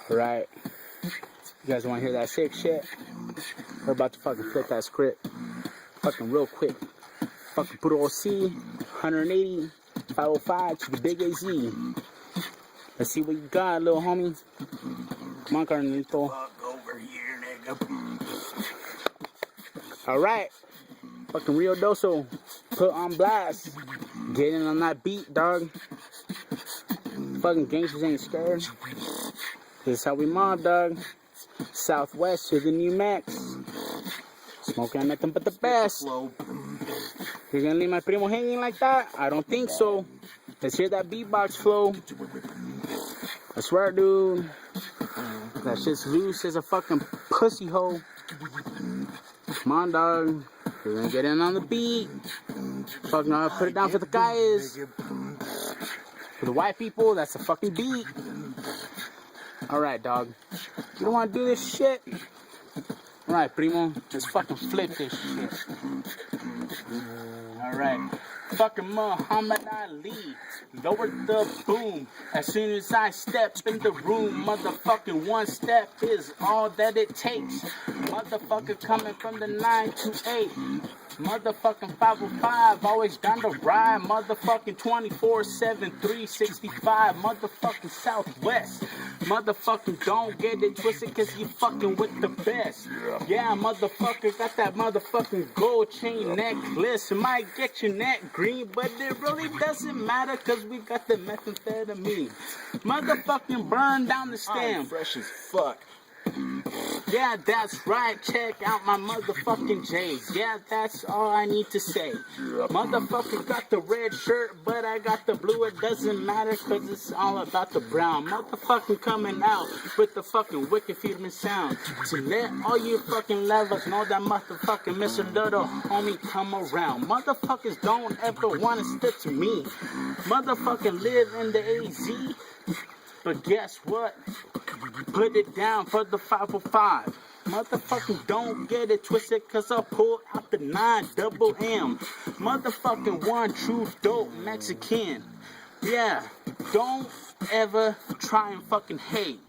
Right. You guys want to hear that sick shit? We're about to fucking flip that script. Fucking real quick. Fucking put all C, 180, 505 to the big AZ. Let's see what you got, little homie. Come on, Carnito. Fuck over here, nigga. Alright. Fucking Rio Doso. Put on blast. Get in on that beat, dog. Fucking gangsters ain't scared. This is how we mob, dog. Southwest to the New Max. Smoking nothing but the best. You're gonna leave my primo hanging like that? I don't think so. Let's hear that beatbox flow. I swear, dude. That shit's loose as a fucking pussy hole. Come on, dog. We're gonna get in on the beat. Fucking put it down for the guys. For the white people, that's the fucking beat. Alright, dog. You don't wanna do this shit? Alright, primo. Let's fucking flip this shit. Alright. Fucking Muhammad Ali. Lower the boom. As soon as I step in the room, motherfucking one step is all that it takes. Motherfucker coming from the 9 to 8. Motherfucking 505, always down to ride. Motherfucking 24/7, 365. Motherfucking Southwest. Motherfucking don't get it twisted, cause you fucking with the best. Yeah, motherfucker got that motherfucking gold chain necklace. It might get your neck green, but it really doesn't matter, cause we got the methamphetamine. Motherfucking burn down the stem. I'm fresh as fuck. Yeah, that's right. Check out my motherfucking J's. Yeah, that's all I need to say. Motherfucker got the red shirt, but I got the blue. It doesn't matter, cause it's all about the brown. Motherfucking coming out with the fucking wicked feedman sound. To let all you fucking lovers know that motherfucking Mr. Little homie come around. Motherfuckers don't ever wanna step to me. Motherfucking live in the AZ. But guess what? Put it down for the 505. Motherfucking don't get it twisted, cause I pull out the 9 double M. Motherfucking one true dope Mexican. Yeah, don't ever try and fucking hate.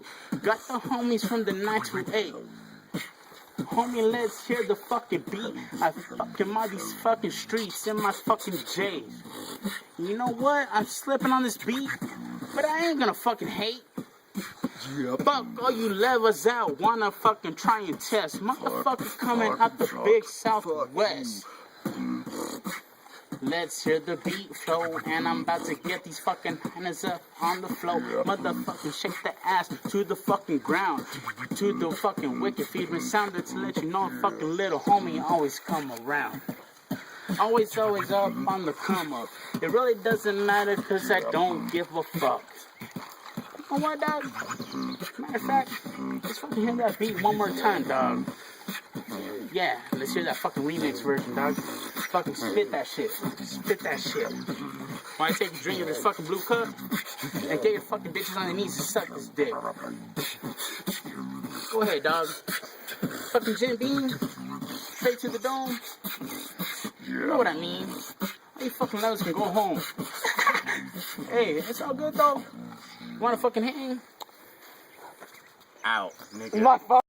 Got the homies from the 9 to 8. Homie, let's hear the fucking beat. I fucking all these fucking streets in my fucking J's. You know what? I'm slipping on this beat, but I ain't gonna fucking hate. Fuck all you levers out, wanna fucking try and test. Motherfuckers coming out the big Southwest. Let's hear the beat flow, and I'm about to get these fucking hands up on the floor. Motherfucking shake the ass to the fucking ground, to the fucking wicked feedman sound to let you know fucking little homie always come around. Always up on the come up. It really doesn't matter, cause I don't give a fuck. You know what, dog? Matter of fact, let's fucking hear that beat one more time, dog. Yeah, let's hear that fucking remix version, dog. Fucking spit that shit. Spit that shit. Wanna take a drink of this fucking blue cup? And get your fucking bitches on their knees and suck this dick. Go ahead, dog. Fucking Jim Beam. Straight to the dome. You know what I mean. All you fucking lovers can go home. Hey, it's all good though. You wanna fucking hang? Out, nigga.